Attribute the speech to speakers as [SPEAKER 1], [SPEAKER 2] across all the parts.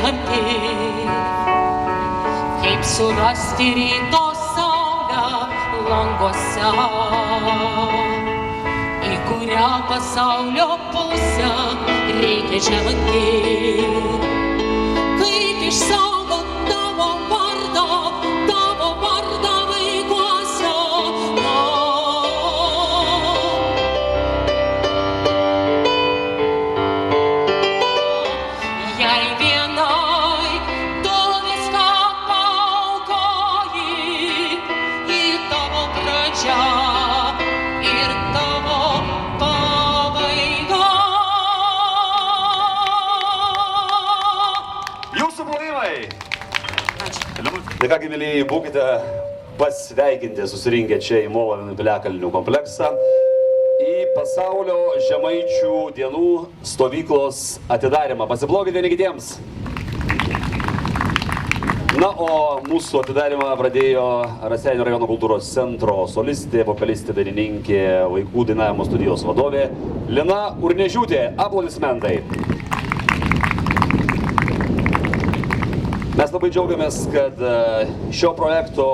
[SPEAKER 1] negali, kaip surasti ryto saulę languose, į kurią pasaulio pusę reikia žengti, kaip išsaugot tavo vardą vaikuose. Jei vienai tu viską paaukoji, į tavo pradžią ir tavo pabaiga.
[SPEAKER 2] Jūsų plojimai!
[SPEAKER 1] Ačiū.
[SPEAKER 2] Tai kągi, mėlyjei, būkite pasveikinti susirinkę čia į Molavėnų piliakalnių kompleksą į pasaulio žemaičių dienų stovyklos atidarymą. Pasiplokite vieni kitiems. Na, o mūsų atidarymą pradėjo Raseinių rajono kultūros centro solistė, vokalistė, dainininkė, vaikų dainavimo studijos vadovė Lina Urniežiūtė. Aplodismentai. Mes labai džiaugiamės, kad šio projekto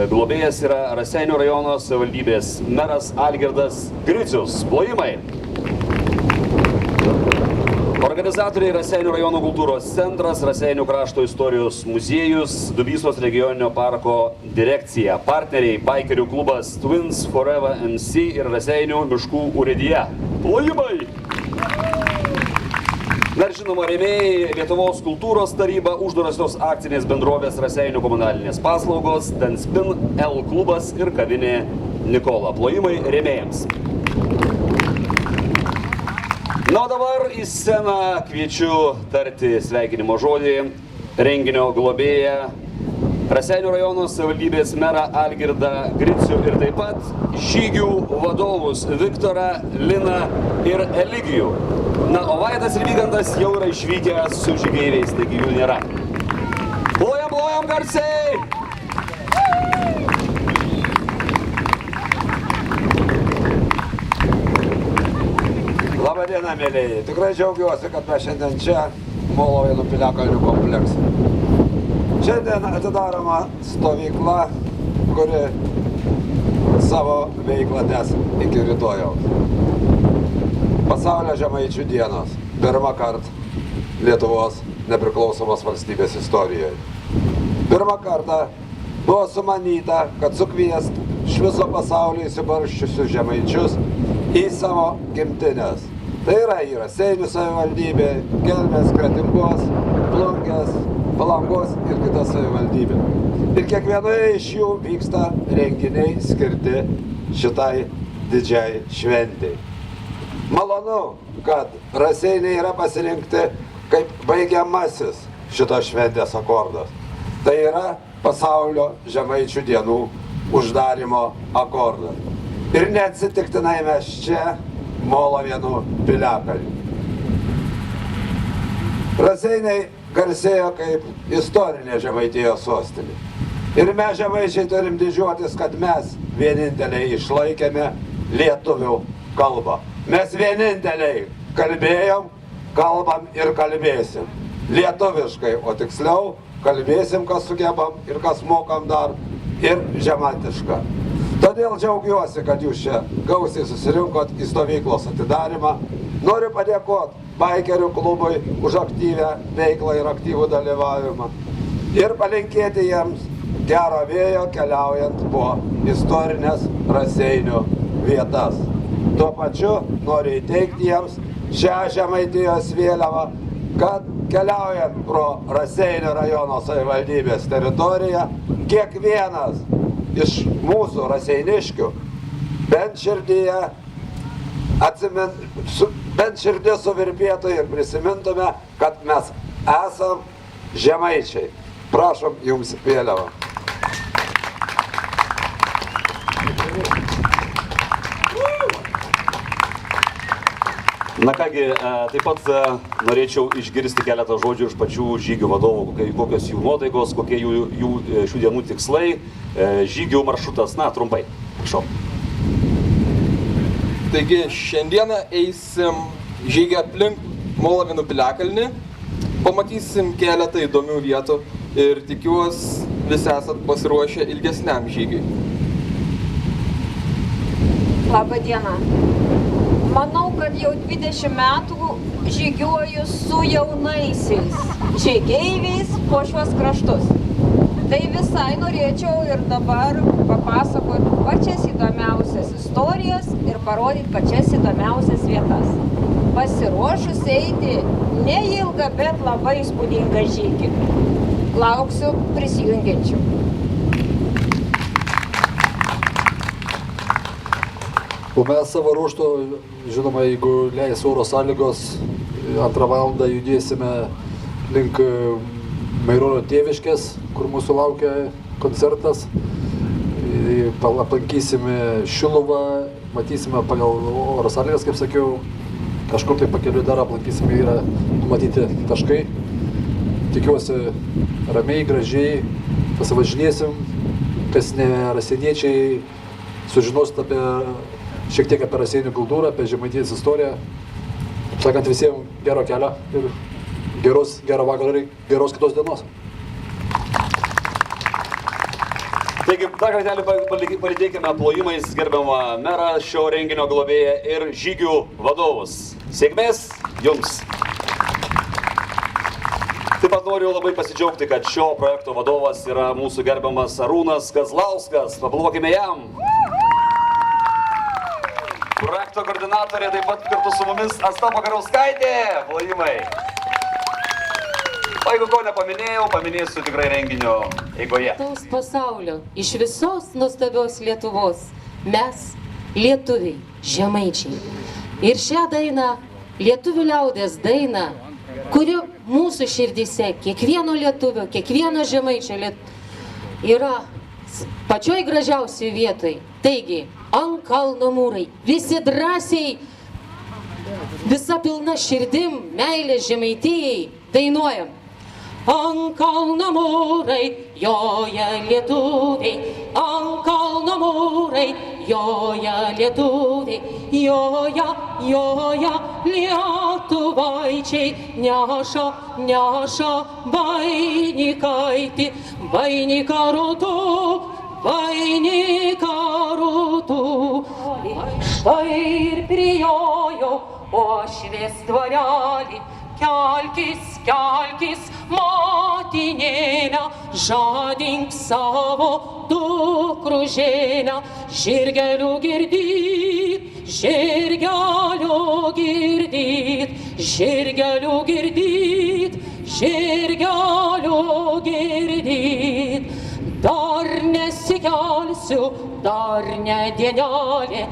[SPEAKER 2] globėjas yra Raseinių rajono savivaldybės meras Algirdas Gricius. Plojimai. Organizatoriai Raseinių rajono kultūros centras, Raseinių krašto istorijos muziejus, Dubysos regioninio parko direkcija, partneriai Baikerių klubas Twins, Forever MC ir Raseinių miškų urėdija. Plojimai! Dar žinoma, rėmėjai Lietuvos kultūros taryba, uždarosios akcinės bendrovės Raseinių komunalinės paslaugos, Danspin, L klubas ir kavinė Nikola. Plojimai rėmėjams. Na, o dabar į sceną kviečiu tarti sveikinimo žodį renginio globėją Raseinių rajono savivaldybės merą Algirdą Gricių ir taip pat žygių vadovus Viktorą, Liną ir Eligijų. Na, o Vaidas ir Vygantas jau yra išvykę su žygeiviais, taigi jų nėra. Plojam garsiai!
[SPEAKER 3] Labą dieną, mėlyjei. Tikrai džiaugiuosi, kad mes šiandien čia Molavėnų piliakalnių komplekse. Šiandien atidaroma stovykla, kuri savo veiklą tęs iki rytojaus. Pasaulio žemaičių dienos. Pirmą kartą Lietuvos nepriklausomos valstybės istorijoje. Pirmą kartą buvo sumanyta, kad sukviest iš viso pasaulio įsibarsčiusius žemaičius į savo gimtines. Tai yra į Raseinių savivaldybė, Kelmės, Kretingos, Plungės, Palangos ir kitas savivaldybė. Ir kiekvienoje iš jų vyksta renginiai skirti šitai didžiai šventei. Malonu, kad Raseiniai yra pasirinkti kaip baigiamasis šitos šventės akordas. Tai yra pasaulio žemaičių dienų uždarymo akordas. Ir neatsitiktinai mes čia Molavėnų piliakalny. Raseiniai garsėjo kaip istorinė Žemaitijos sostinė. Ir mes žemaičiai turim didžiuotis, kad mes vieninteliai išlaikėme lietuvių kalbą. Mes vieninteliai kalbėjom, kalbam ir kalbėsim. Lietuviškai, o tiksliau kalbėsim, kas sugebam ir kas mokam dar, ir žemaitišką. Todėl džiaugiuosi, kad jūs čia gausiai susirinkot į stovyklos atidarimą. Noriu padėkoti Baikerių klubui už aktyvę veiklą ir aktyvų dalyvavimą. Ir palinkėti jiems gero vėjo keliaujant po istorinės Raseinių vietas. Tuo pačiu noriu įteikti jiems šią Žemaitijos vėliavą, kad keliaujant pro Raseinių rajono savivaldybės teritoriją, kiekvienas iš mūsų raseiniškių bent širdis suvirpėtų ir prisimintume, kad mes esam žemaičiai. Prašom jums vėliavą.
[SPEAKER 2] Na kągi, taip pat norėčiau išgirsti keletą žodžių iš pačių žygių vadovų, kokios jų nuotaikos, kokie jų šių dienų tikslai, žygių maršrutas. Na, trumpai, prašau.
[SPEAKER 4] Taigi, šiandieną eisim žygį aplink Molavėnų piliakalnį. Pamatysim keletą įdomių vietų ir tikiuosi visi esat pasiruošę ilgesniam žygiui.
[SPEAKER 5] Labą dieną. Manau, kad jau 20 metų žygiuoju su jaunaisiais žygeiviais po šiuos kraštus. Tai visai norėčiau ir dabar papasakoti pačias įdomiausias istorijas ir parodyti pačias įdomiausias vietas. Pasiruošus eiti neilgą, bet labai įspūdingą žygį. Lauksiu prisijungiančių.
[SPEAKER 6] O mes savo ruoštų, žinoma, jeigu leis oro sąlygos, 2 valandą judėsime link Maironio tėviškės, kur mūsų laukia koncertas. Aplankysime Šiluvą, matysime pagal oro sąlygas, kaip sakiau, kažkur tai pakeliui dar aplankysime, yra numatyti taškai. Tikiuosi ramiai, gražiai pasivažinėsim, kas ne rasieniečiai, sužinosit šiek tiek apie Raseinių kultūrą, apie Žemaitijos istoriją. Sakant visiems gero kelio ir gero vakaro ir geros kitos dienos.
[SPEAKER 2] Taigi, dar kartelį palydėkime plojimais gerbiamą merą, šio renginio globėją ir žygių vadovus. Sėkmės jums! Taip pat noriu labai pasidžiaugti, kad šio projekto vadovas yra mūsų gerbiamas Arūnas Kazlauskas. Paplokime jam! Projekto koordinatorė taip pat kartu su mumis Asta Pakarauskaitė. Plojimai! O jeigu ko nepaminėjau, paminėsiu tikrai renginio eigoje.
[SPEAKER 7] Taus pasaulio, iš visos nuostabios Lietuvos, mes, lietuviai, žemaičiai. Ir šią dainą, lietuvių liaudės dainą, kuri mūsų širdyse, kiekvieno lietuvio, kiekvieno žemaičio yra pačioj gražiausiai vietoj. Taigi, ant kalno mūrai, visi drąsiai, visa pilna širdim, meilės Žemaitijai, dainuojam. Ant kalno mūrai joja lietuviai, ant kalno mūrai joja lietuviai, joja lietuvaičiai, neša vainiką rūtų. Štai ir prijojo uošvės dvarelį, kelkis, motinėlę, žadink savo dukružėlę, žirgelių girdit, dar nesikelsiu, dar ne dienelė.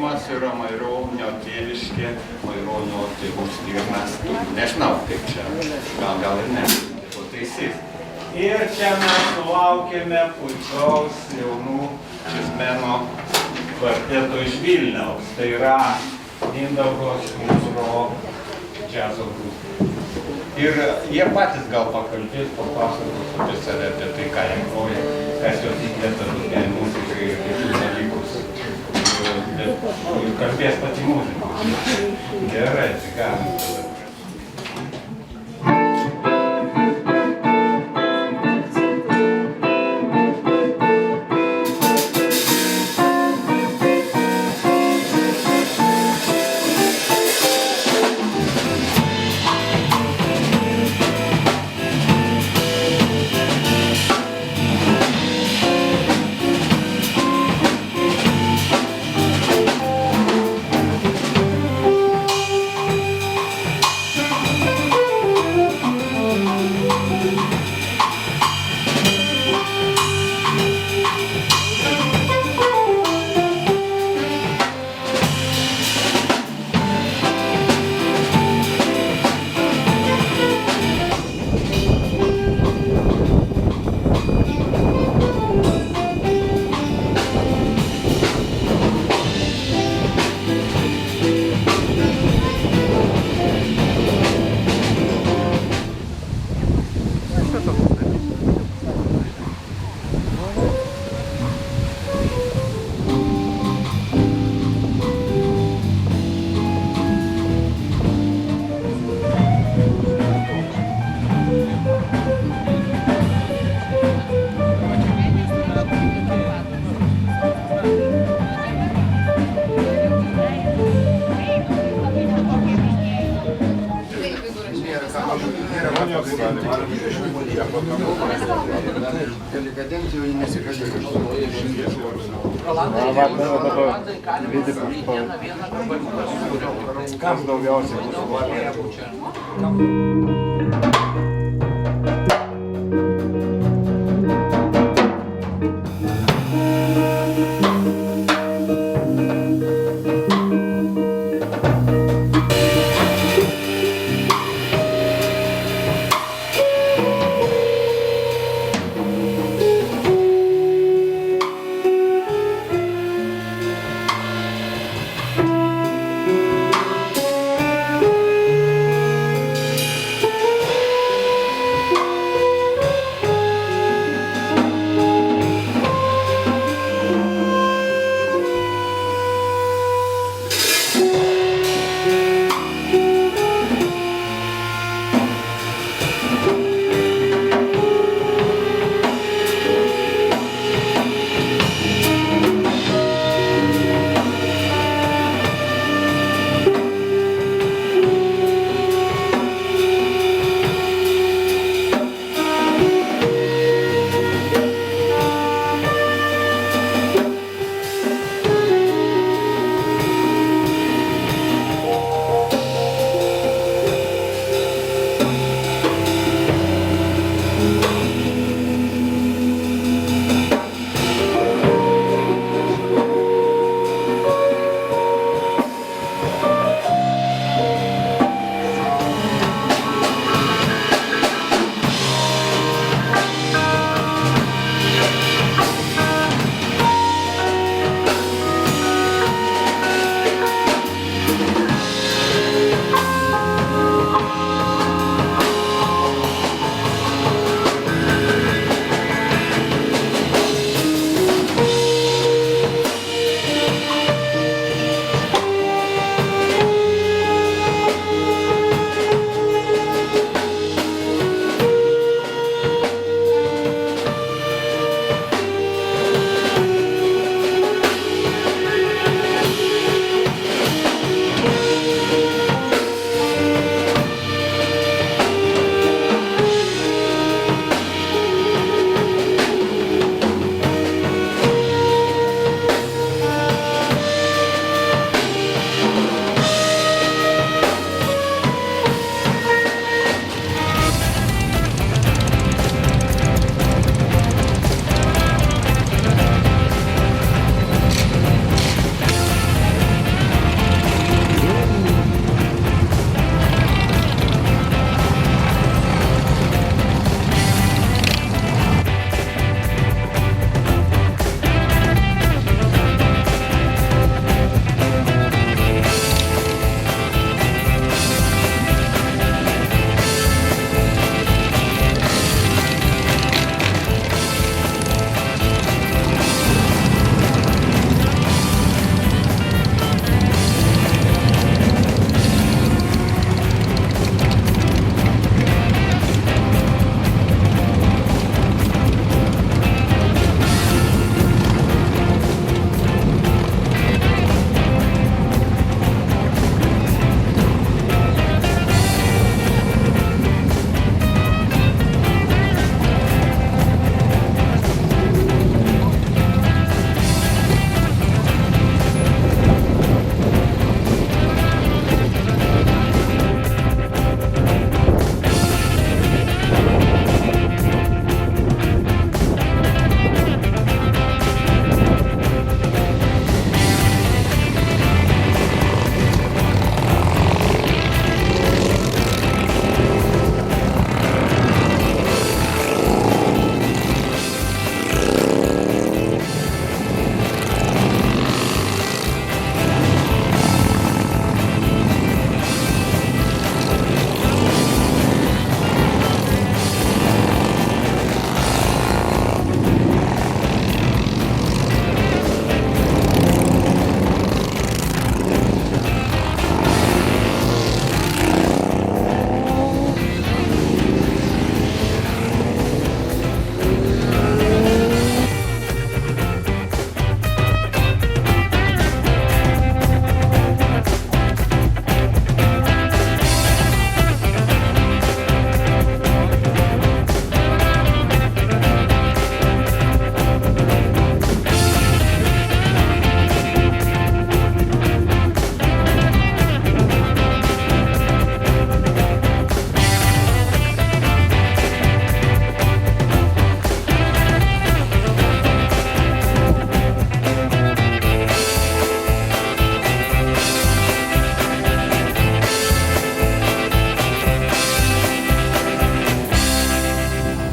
[SPEAKER 8] gimimas yra Maironio tėviškė, Maironio tėvų stirnas. Nežinau, kaip čia, gal ir ne, pataisys. Ir čia mes sulaukėme puikaus jaunų čizmeno kvarteto iš Vilniaus. Tai yra Mindaugo Šmūro džiazo grupė. Ir jie patys gal pakalbės, papasakos apie save, apie tai, ką jie groja, kas juos įkvėpia tokiai muzikai ir kitus dalykus. Ir kalbės pati muzika. Gerai, tai galim tada.
[SPEAKER 9] Kas daugiausiai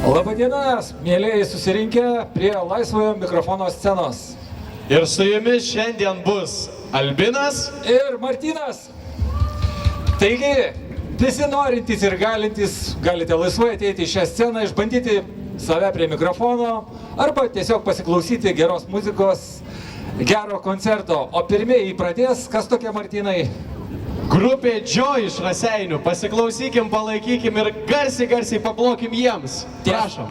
[SPEAKER 10] Labadiena, mėlėjai susirinkę prie laisvojo mikrofono scenos.
[SPEAKER 11] Ir su jumis šiandien bus Albinas
[SPEAKER 10] ir Martynas. Taigi, visi norintys ir galintys galite laisvai ateiti į šią sceną, išbandyti save prie mikrofono arba tiesiog pasiklausyti geros muzikos, gero koncerto. O pirmieji pradės, kas tokie Martynai?
[SPEAKER 11] Grupė Joy iš Raseinių. Pasiklausykim, palaikykim ir garsiai paplokim jiems. Prašom.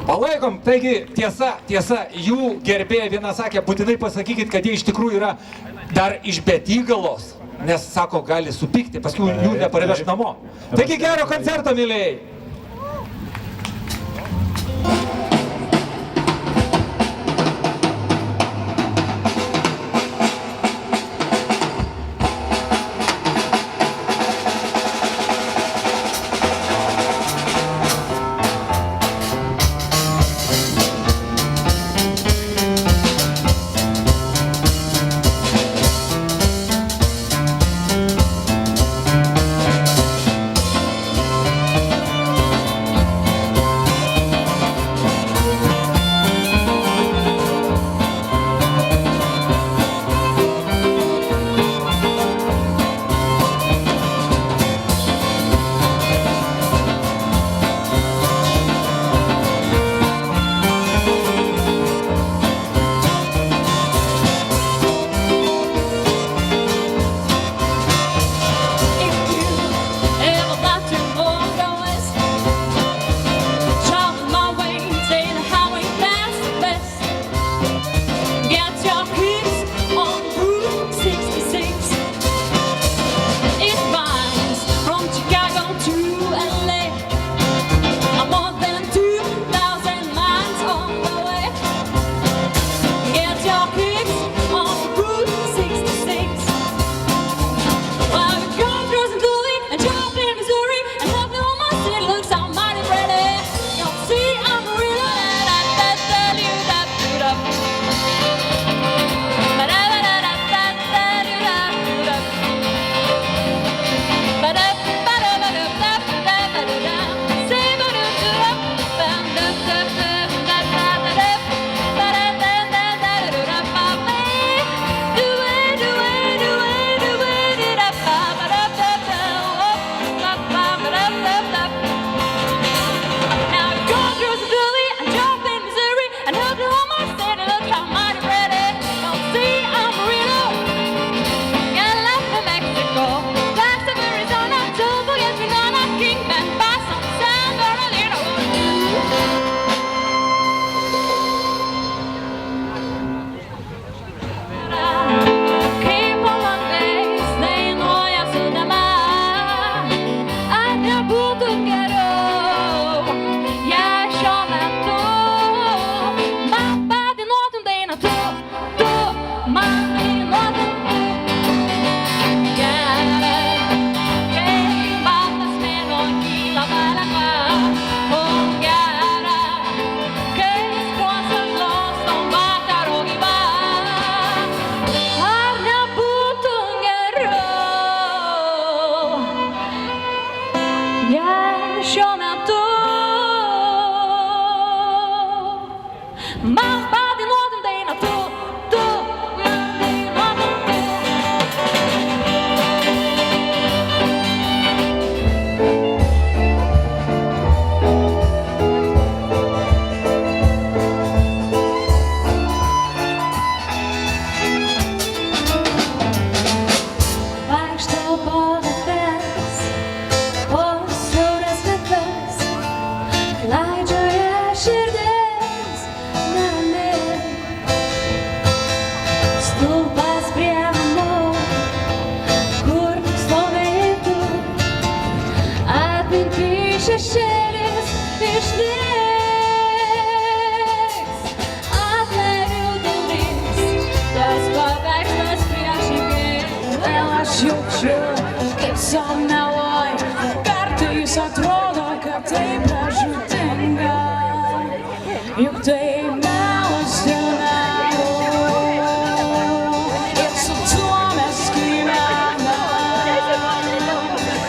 [SPEAKER 10] Palaikom, taigi tiesa, jų gerbėjai viena sakė, būtinai pasakykit, kad jie iš tikrųjų yra dar iš Betygalos, nes sako, gali supykti, paskui jų neparveš namo. Taigi gero koncerto, mylėjai!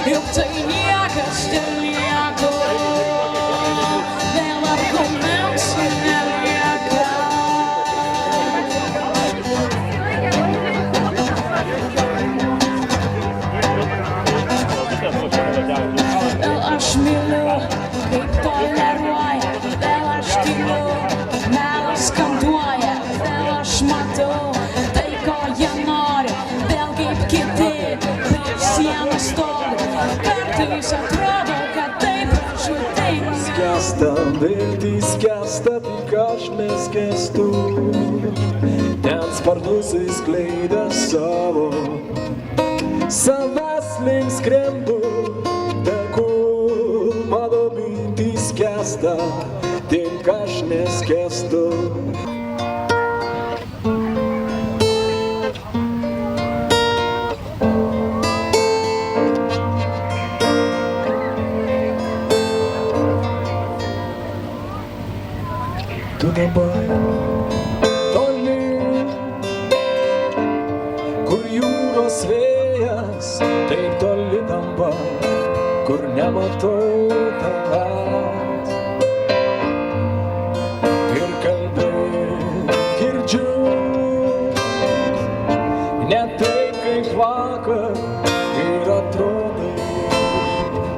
[SPEAKER 7] Juk tai niekas dėl nieko.
[SPEAKER 12] skęsta, viltys skęsta, tik aš neskęstu. Ten sparnusai skleidė savo, savęs link skrendu, tegul mano mintys skęsta, tik aš neskęstu. Tu dabar toli, kur jūros vėjas, taip toli dabar, kur nematau tavęs. Ir kalbėt girdžiu, ne taip kaip vakar, ir atrodai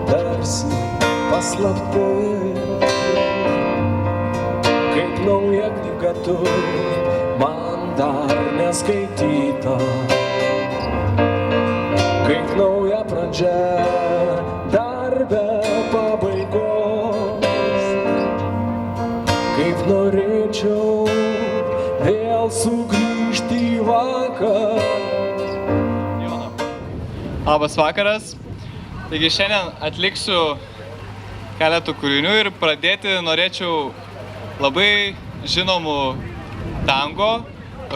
[SPEAKER 12] tarsi paslaptis. Kaip nauja knyga tu, man dar neskaityta. Kaip nauja pradžia, dar be pabaigos. Kaip norėčiau vėl sugrįžti į vakar.
[SPEAKER 13] Labas vakaras. Taigi šiandien atliksiu keletų kūrinių ir pradėti norėčiau labai žinomų tango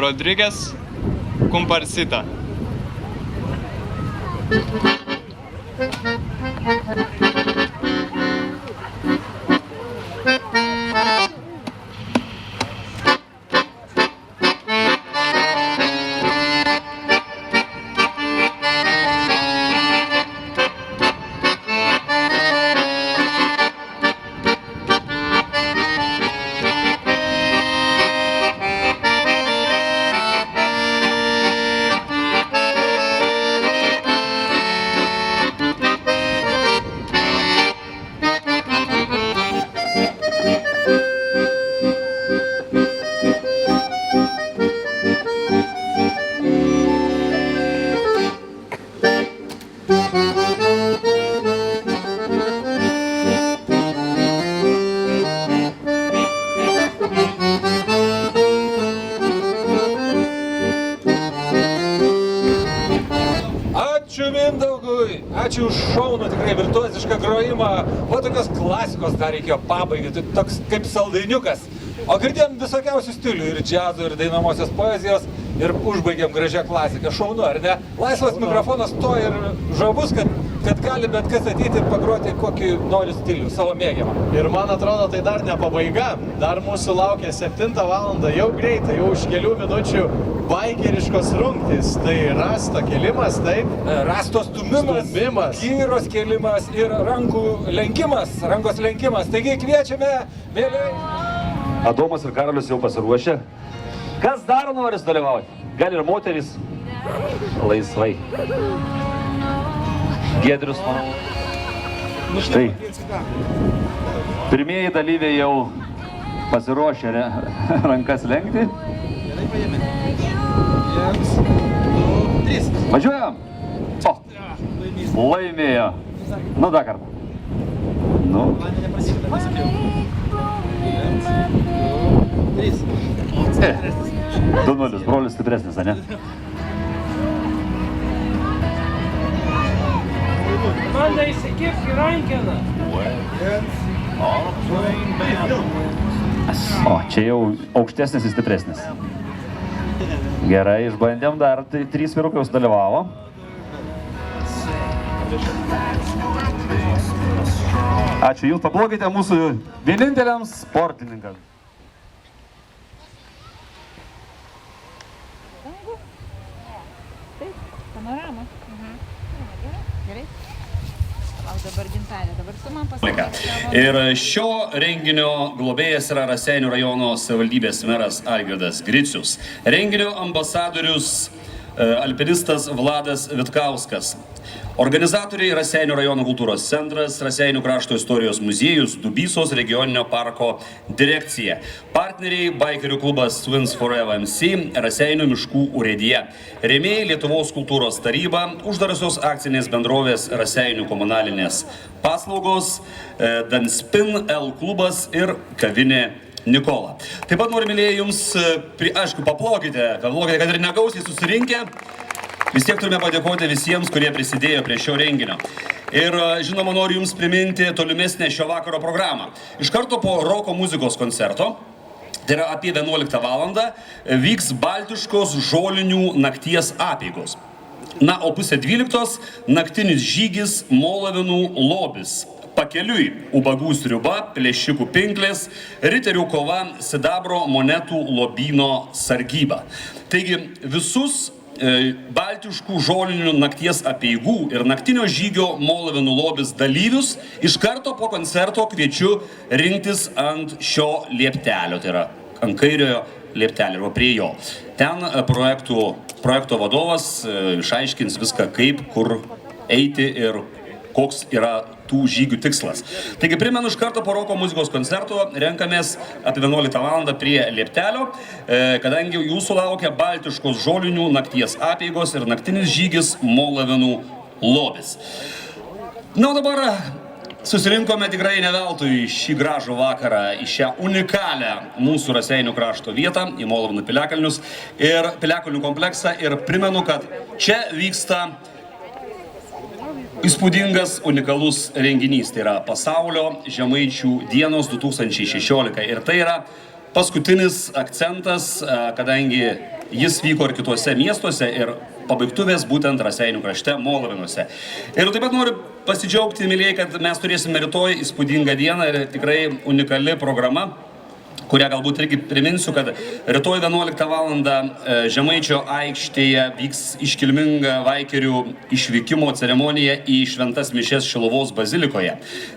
[SPEAKER 13] Rodriguez Comparsita.
[SPEAKER 10] Ačiū Mindaugui, ačiū už šaunų, tikrai virtuozišką grojimą. O tokios klasikos dar reikėjo pabaigai, tai toks kaip saldainiukas. O girdėjom visokiausių stilių, ir džiazo, ir dainomosios poezijos, ir užbaigėm gražią klasiką. Šaunu, ar ne? Laisvas mikrofonas to ir žavus, kad gali bet kas ateiti ir pagroti kokį nori stilių, savo mėgiamą.
[SPEAKER 11] Ir man atrodo, tai dar ne pabaiga. Dar mūsų laukia 7 valandą, jau greitai, jau už kelių minučių baikeriškos rungtys. Tai rasto kėlimas, taip?
[SPEAKER 10] Rasto stumimas, gyros kėlimas ir rankų lenkimas, rankos lenkimas. Taigi kviečiame vėliau.
[SPEAKER 2] Adomas ir Karolis jau pasiruošę. Kas dar nori dalyvauti? Gal ir moteris? Laisvai. Giedrius, manau. Štai. Pirmieji dalyviai jau pasiruošę rankas lenkti. Važiuojam. O, laimėjo. Nu, dar kartą. Nu. 2-0, brolis stipresnis, ane?
[SPEAKER 14] Komanda įsikirk į rankeną.
[SPEAKER 2] O, čia jau aukštesnis ir stipresnis. Gerai, išbandėm dar, 3 vyrukai jau dalyvavo. Ačiū Jums, paplokite mūsų vieninteliams sportininkams.
[SPEAKER 15] Panorama. Gerai. Lauk dabar Gintarė, dabar tu man pasakė.
[SPEAKER 2] Ir šio renginio globėjas yra Raseinių rajono savivaldybės meras Algirdas Gricius. Renginio ambasadorius alpinistas Vladas Vitkauskas. Organizatoriai Raseinių rajono kultūros centras, Raseinių krašto istorijos muziejus, Dubysos regioninio parko direkcija. Partneriai Baikerių klubas Twins Forever MC, Raseinių miškų urėdija. Rėmėjai Lietuvos kultūros taryba, uždarosios akcinės bendrovės Raseinių komunalinės paslaugos, Danspin L klubas ir kavinė Nikola. Taip pat noriu, mylėjai, jums, aišku, paplokite, kad ir negausiai susirinkę. Vis tiek turime padėkoti visiems, kurie prisidėjo prie šio renginio. Ir, žinoma, noriu jums priminti tolimesnę šio vakaro programą. Iš karto po roko muzikos koncerto, tai yra apie 11 valandą, vyks baltiškos žolinių nakties apeigos. Na, o pusė 12 naktinis žygis Molavinų lobis. Pakeliui ubagų sriuba, plėšikų pinklės, riterių kova, sidabro monetų lobyno sargyba. Taigi visus baltiškų žolinių nakties apeigų ir naktinio žygio Molavinų lobis dalyvius iš karto po koncerto kviečiu rinktis ant šio lieptelio, tai yra ant kairiojo lieptelio, arba prie jo. Ten projekto vadovas išaiškins viską, kaip, kur eiti ir koks yra tų žygių tikslas. Taigi primenu, iš karto po roko muzikos koncerto renkamės apie 11 valandą prie lieptelio, kadangi jūsų laukia baltiškos žolinių nakties apeigos ir naktinis žygis Molavinų lobis. Na, o dabar susirinkome tikrai ne veltui šį gražų vakarą į šią unikalią mūsų Raseinių krašto vietą, į Molavinų piliakalnius ir piliakalnių kompleksą, ir primenu, kad čia vyksta įspūdingas, unikalus renginys, tai yra Pasaulio žemaičių dienos 2016. Ir tai yra paskutinis akcentas, kadangi jis vyko ir kitose miestuose, ir pabaigtuvės būtent Raseinių krašte, Molavinuose. Ir taip pat noriu pasidžiaugti, mylėjai, kad mes turėsime rytoj įspūdingą dieną ir tikrai unikali programa, kurią galbūt irgi priminsiu, kad rytoj 11 valandą Žemaičio aikštėje vyks iškilminga vaikerių išvykimo ceremonija į šventas mišias Šiluvos bazilikoje.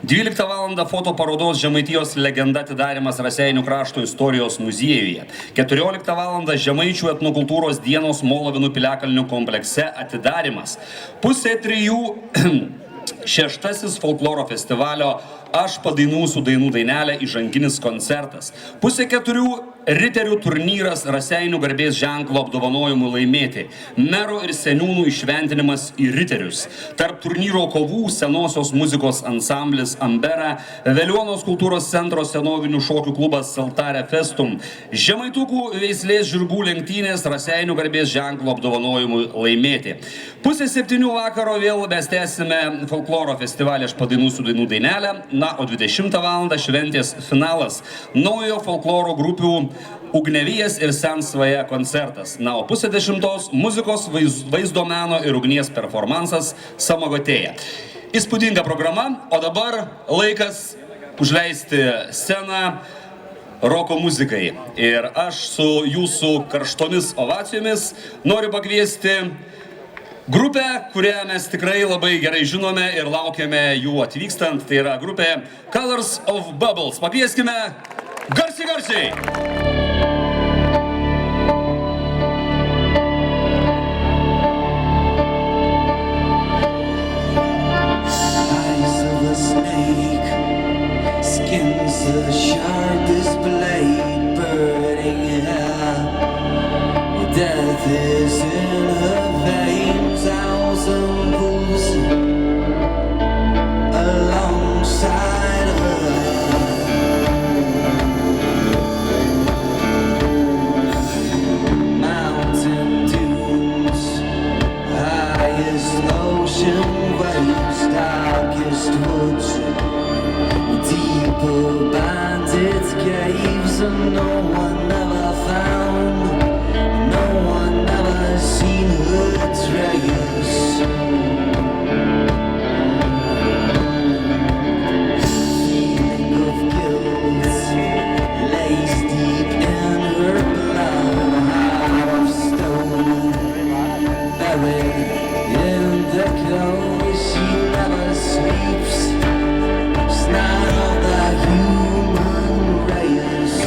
[SPEAKER 2] 12 valandą fotoparodos Žemaitijos legenda atidarymas Raseinių krašto istorijos muziejuje. 14 valandą Žemaičių etnokultūros dienos Molavinų piliakalnių komplekse atidarymas. Pusė 3 šeštasis folkloro festivalio Aš padainuosiu dainų dainelę įžanginis koncertas. Pusė 4 riterių turnyras Raseinių garbės ženklo apdovanojimų laimėti. Merų ir seniūnų išventinimas į riterius. Tarp turnyro kovų senosios muzikos ansamblis Ambera, Veliuonos kultūros centro senovinių šokių klubas Saltare Festum, Žemaitukų veislės žirgų lenktynės Raseinių garbės ženklo apdovanojimų laimėti. Pusė 7 vakaro vėl mes tęsime folkloro festivalį Aš padainuosiu dainų dainelę. Na, o 20 valandą šventės finalas naujo folkloro grupių Ugnevijas ir Sensvaja koncertas. Na, o pusė 10 muzikos, vaizdo meno ir ugnies performansas Samogotėje. Įspūdinga programa, o dabar laikas užleisti sceną roko muzikai. Ir aš su jūsų karštomis ovacijomis noriu pakviesti grupę, kurią mes tikrai labai gerai žinome ir laukiame jų atvykstant. Tai yra grupė Colors of Bubbles. Pakvieskime garsiai!
[SPEAKER 12] Eyes of a snake, skins the sharpest blade, burning hair. Death is in her veins, thousand pulls alongside her. Mountain dunes, highest ocean waves, darkest woods, deeper bandit caves, and no one ever found, no one ever seen her trace. Feeling of guilt lays deep in her blood, heart of stone, buried in the cold. She never sleeps, she's not of the human race.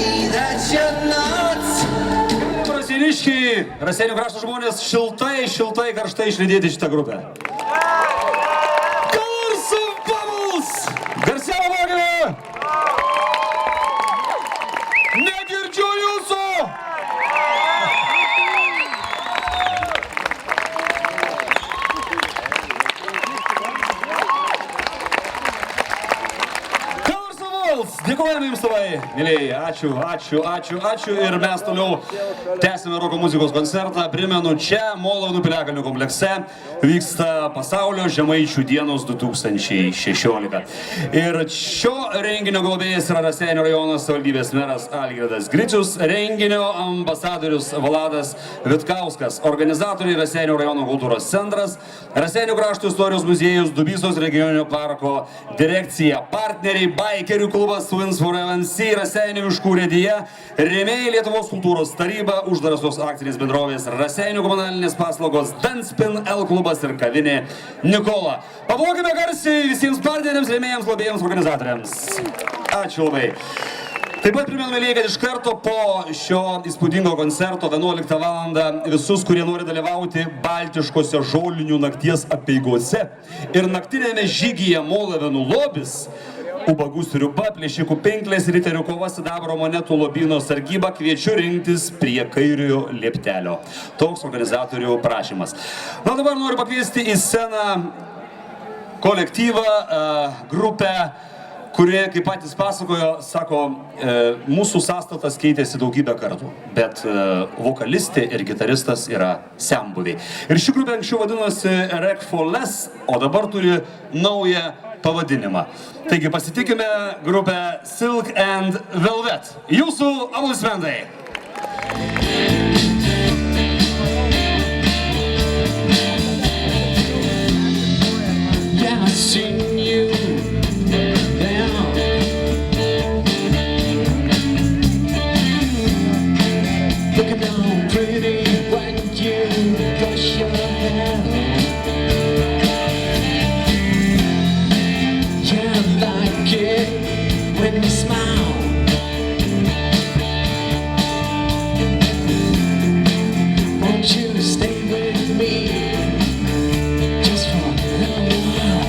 [SPEAKER 12] me that you're not.
[SPEAKER 2] Brasiliškiai, Raseinių krašto žmonės šiltai, karštai išlydėti šitą grupę. Colors of Bubbles! Garsiau vokime! Negirdžiu jūsų! Dėkojame jums labai, mėlyjei, ačiū ir mes toliau tęsime roko muzikos koncertą. Primenu, čia Molovių piliakalnių komplekse vyksta Pasaulio žemaičių dienos 2016. Ir šio renginio globėjas yra Raseinių rajono savivaldybės meras Algirdas Gricius, renginio ambasadorius Vladas Vitkauskas, organizatoriai Raseinių rajono kultūros centras, Raseinių krašto istorijos muziejus, Dubysos regioninio parko direkcija, partneriai Baikerių klubas Twins for LNC, Raseinių miškų urėdija, rėmėjai Lietuvos kultūros taryba, uždarosios akcinės bendrovės Raseinių komunalinės paslaugos, Danspin, L klubas ir kavinė Nikola. Pavokime garsiai visiems partneriams, rėmėjams, globėjams, organizatoriams. Ačiū labai. Taip pat primenu, mėlyje, kad iš karto po šio įspūdingo koncerto 11 val. Visus, kurie nori dalyvauti baltiškose žolinių nakties apeigose ir naktinėme žygyje Molovenų lobis, ubagų sriuba, plėšikų pinklės, riterių kova, sidabro monetų lobyno sargyba, kviečiu rinktis prie kairiojo lieptelio. Toks organizatorių prašymas. Na, dabar noriu pakviesti į sceną kolektyvą, grupę, kurie, kaip patys pasakojo, sako, mūsų sąstatas keitėsi daugybę kartų, bet vokalistė ir gitaristas yra senbuviai. Ir ši grupė anksčiau vadinosi Rec for Less, o dabar turi naują pavadinimą. Taigi pasitikime grupę Silk and Velvet. Jūsų aplaudismentai.
[SPEAKER 12] Yeah, I seen you down. Looking down pretty when you brush your hair. Yeah, I like it when you smile. Won't you stay with me just for a little while?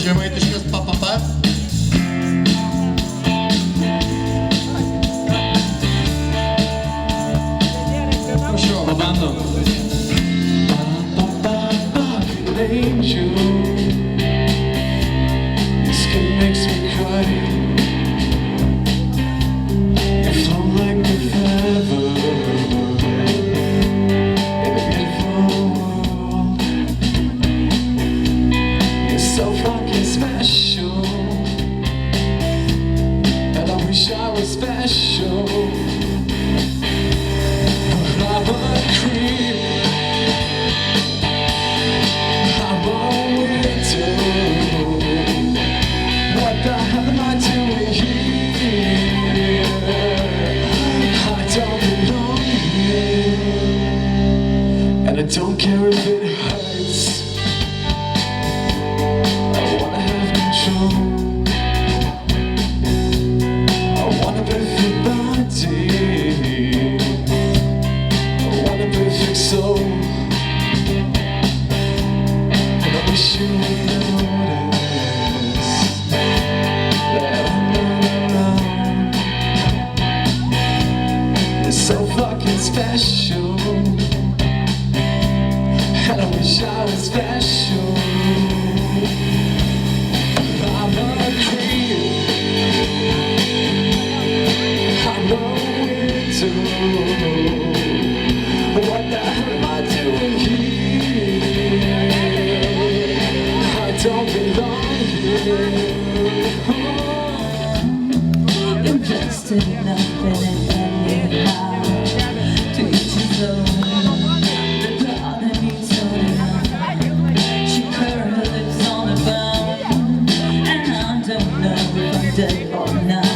[SPEAKER 16] Žemaitiškas papapa. Prašau. Pabandom.
[SPEAKER 12] Special, but I'm a creep. I'm a winter. What the hell am I doing here? I don't belong here, and I don't care if it hurts. I wanna have control. Soul, and I wish you would notice that I'm not alone. You're so fucking special, and I wish I was special. I'm a creep, I'm a winter. What the hell am I doing here? I don't belong here. Invested enough in it anyhow. To each his own. The daughter needs enough. She curled her lips on the bone, and I don't know if I'm dead or not.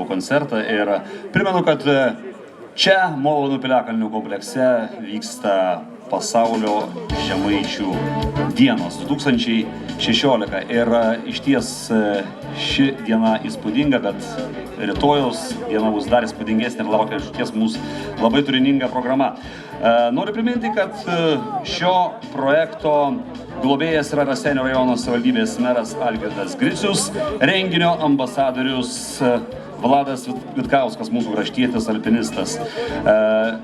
[SPEAKER 2] savo koncertą ir primenu, kad čia Molavėnų piliakalnių komplekse vyksta pasaulio žemaičių dienos 2016 ir išties ši diena įspūdinga, bet rytojaus diena bus dar įspūdingesnė ir laukia išties mūsų labai turininga programa. Noriu priminti, kad šio projekto globėjas yra Raseinių rajono savivaldybės meras Algirdas Gricius, renginio ambasadorius Vladas Vitkauskas, mūsų kraštietis alpinistas.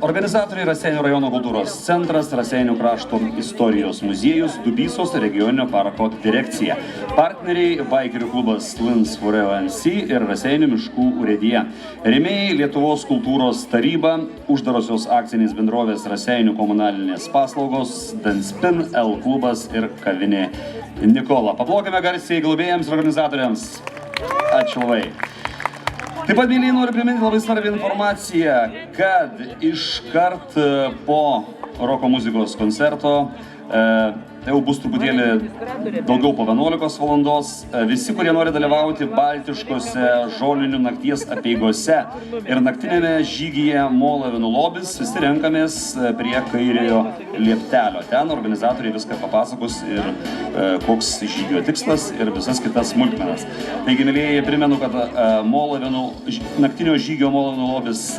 [SPEAKER 2] Organizatoriai Raseinių rajono kultūros centras, Raseinių krašto istorijos muziejus, Dubysos regioninio parko direkcija. Partneriai Baikerių klubas Lins Forever MC ir Raseinių miškų urėdija. Rėmėjai Lietuvos kultūros taryba, uždarosios akcinės bendrovės Raseinių komunalinės paslaugos, Danspin, L klubas ir kavinė Nikola. Paplokime garsiai globėjams ir organizatoriams. Ačiū labai. Taip pat, mėlyje, noriu priminti labai svarbią informaciją, kad iškart po roko muzikos koncerto, tai jau bus truputėlį daugiau po 11 valandos, visi, kurie nori dalyvauti baltiškose žolinių nakties apeigose ir naktinėme žygyje Molavėnų lobis, visi renkamės prie kairiojo lieptelio. Ten organizatoriai viską papasakos ir koks žygio tikslas ir visas kitas smulkmenas. Taigi, mėlyje, primenu, kad naktinio žygio Molavėnų lobis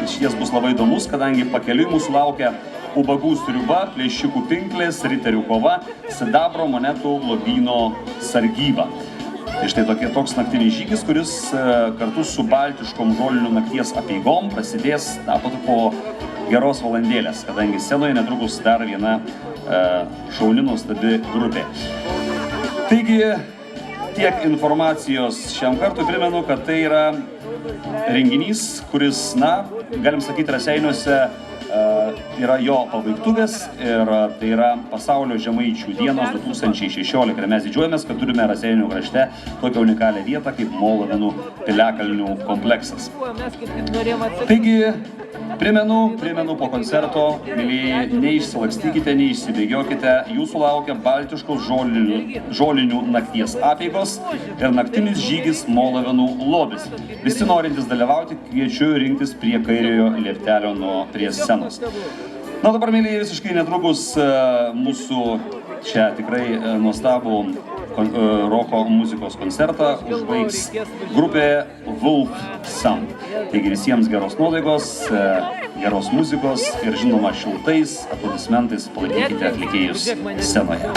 [SPEAKER 2] išties bus labai įdomus, kadangi pakeliui mūsų laukia ubagų sriuba, plėšikų pinklės, riterių kova, sidabro monetų lobyno sargyba. Tai štai toks naktinis žygis, kuris kartu su baltiškom žolinių nakties apeigom prasidės po geros valandėlės, kadangi scenoje netrukus dar viena šauni nuostabi grupė. Taigi, tiek informacijos šiam kartui. Primenu, kad tai yra renginys, kuris, galim sakyti, Raseiniuose yra jo pabaigtuvės ir tai yra pasaulio žemaičių dienos 2016 ir mes didžiuojamės, kad turime Raseinių krašte tokią unikalią vietą kaip Molavėnų piliakalnių kompleksas. Taigi, primenu po koncerto, mėlyje, neišsilakstykite, neišsibėgiokite, jūsų laukia baltiškos žolinių nakties apeigos ir naktinis žygis Molavėnų lobis. Visi norintys dalyvauti, kviečiu rinktis prie kairiojo lieptelio prie scenos. Na, dabar, mėlyje, visiškai netrukus mūsų čia tikrai nuostabų roko muzikos koncertą užbaigs grupė Wolf Sun. Taigi visiems geros nuotaikos, geros muzikos ir žinoma šiltais aplodismentais palaikykite atlikėjus scenoje.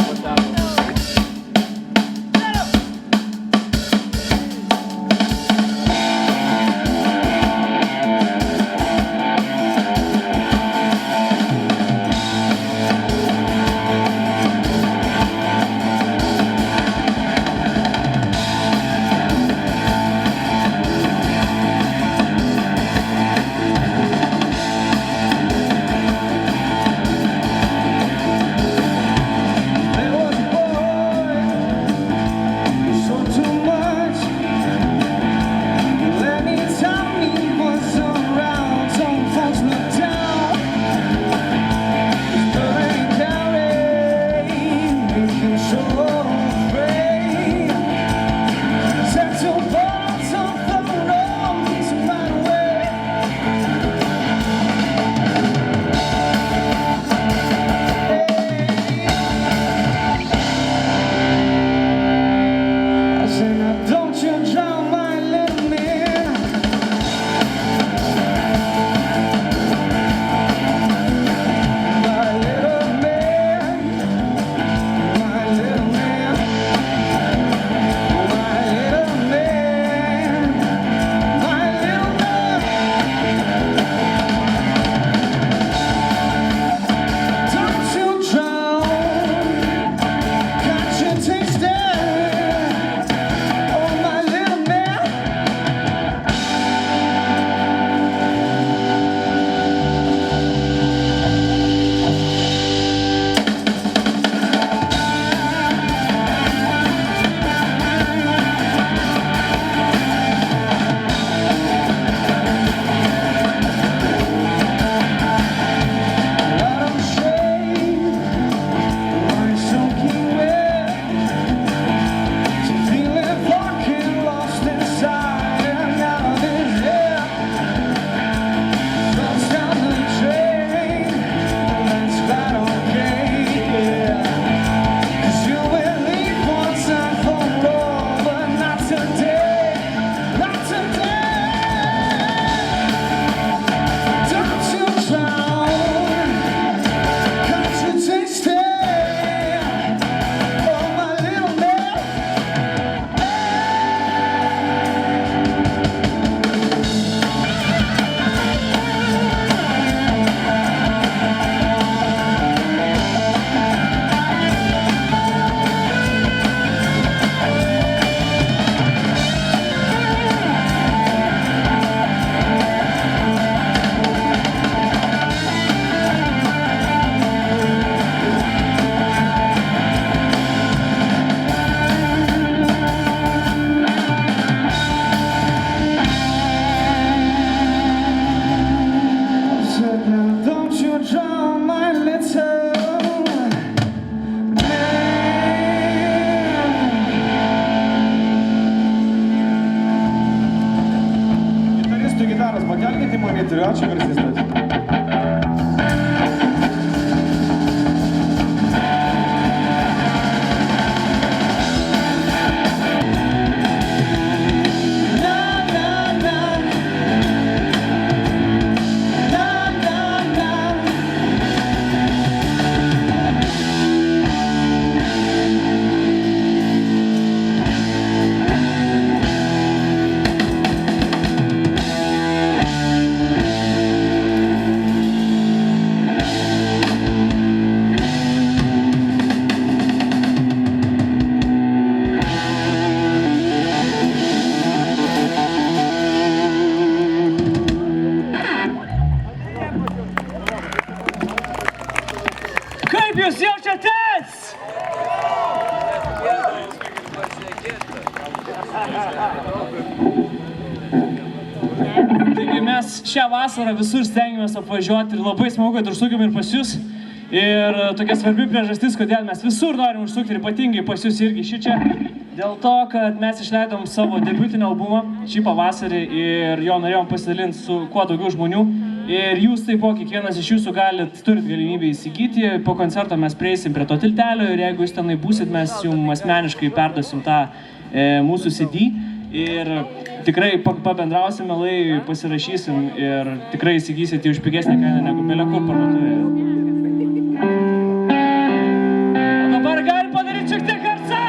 [SPEAKER 17] ačiū, garsistas.
[SPEAKER 14] Kaip jūs jaučiatės? Taigi mes šią vasarą visur stengiamės apvažiuoti ir labai smagu, kad užsukim ir pas jūs. Ir tokia svarbi priežastis, kodėl mes visur norim užsukti ir ypatingai pas jūs irgi šičia. Dėl to, kad mes išleidom savo debiutinį albumą šį pavasarį ir jo norėjom pasidalinti su kuo daugiau žmonių. Ir jūs taipogi, kiekvienas iš jūsų turit galimybę įsigyti. Po koncerto mes prieisim prie to tiltelio ir jeigu jūs tenai būsit, mes jums asmeniškai perduosim tą mūsų CD. Ir tikrai pabendrausim, mielai pasirašysim ir tikrai įsigysite už pigesnę kainą negu belekur parduotuvėje. O dabar galim padaryti šiek tiek garsą?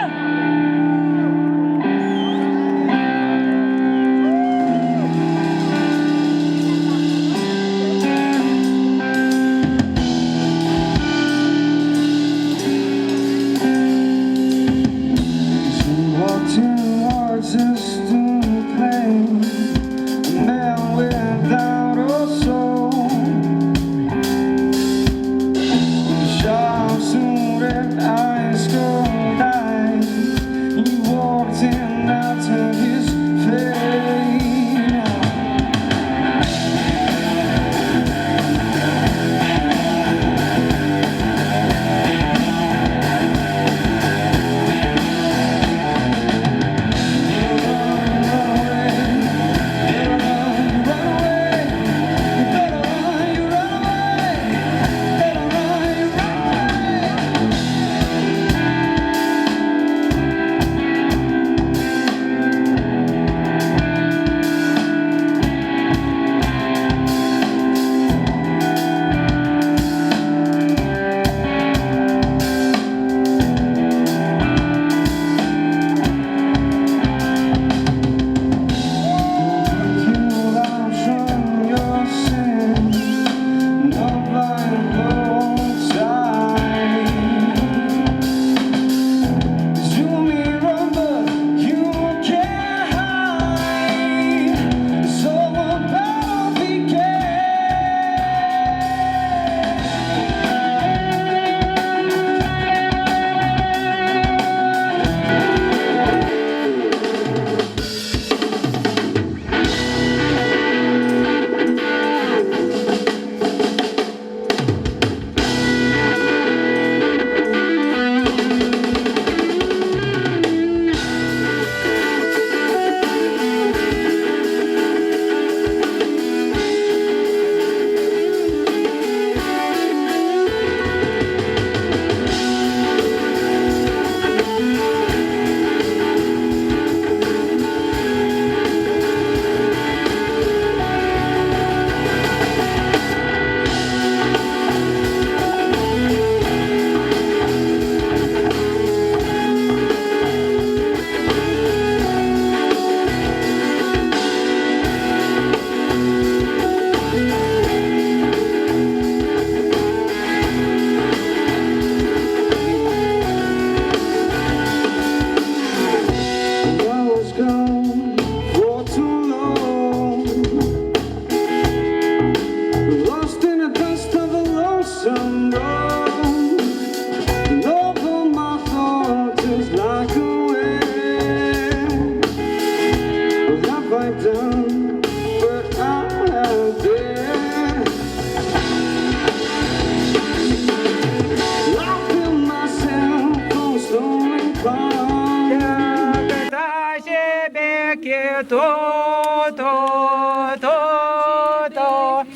[SPEAKER 14] to,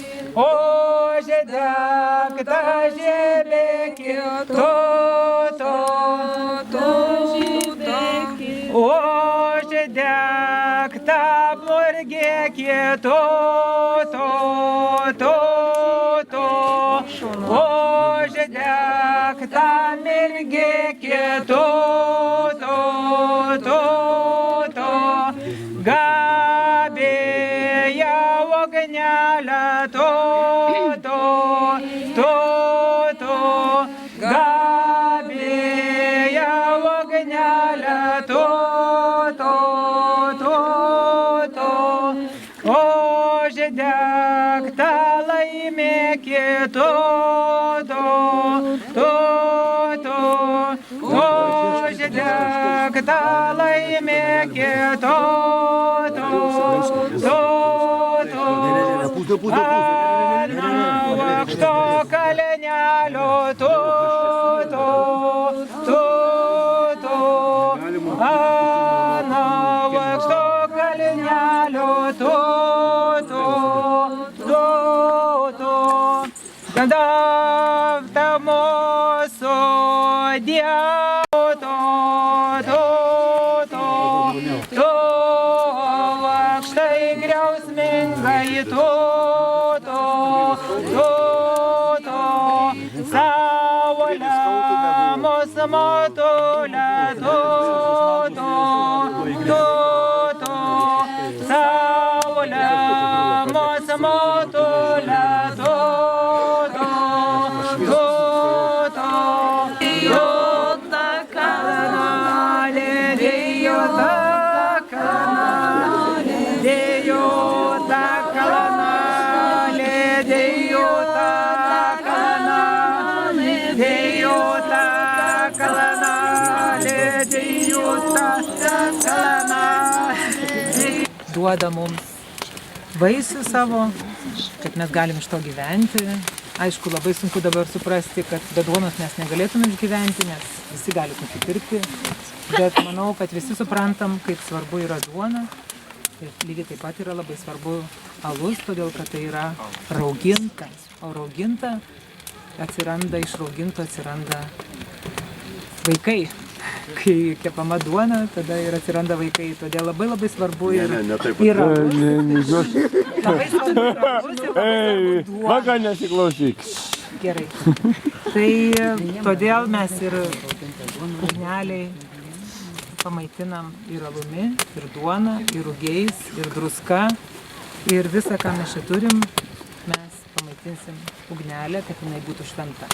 [SPEAKER 18] kito, uždegta mirgi kito, gabėja ugnelė, gabėja ugnelė, uždegta laimė kito, uždegta laimė kito, ant aukšto kalnelio, ant aukšto kalnelio, gandavta mūsų Dievo, aukštai griausmingai, saulė mūsų motulė, saulė mūsų motulė,
[SPEAKER 15] duoda mums vaisių savo, kad mes galim iš to gyventi. Aišku, labai sunku dabar suprasti, kad be duonos mes negalėtume išgyventi, nes visi gali nusipirkti. Bet manau, kad visi suprantam, kaip svarbu yra duona. Ir lygiai taip pat yra labai svarbu alus, todėl kad tai yra rauginta. O rauginta atsiranda, iš rauginto atsiranda vaikai. Kai kepama duona, tada ir atsiranda vaikai. Todėl labai svarbu ir alus. Labai svarbu ir alus, ir labai svarbu duona.
[SPEAKER 9] Vaga nesiklausyk.
[SPEAKER 15] Gerai. Tai todėl mes ir ugneliai pamaitinam ir alumi, ir duona, ir rugiais, ir druska. Ir visą, ką mes čia turim, mes pamaitinsim ugnelę, kad jinai būtų šventa.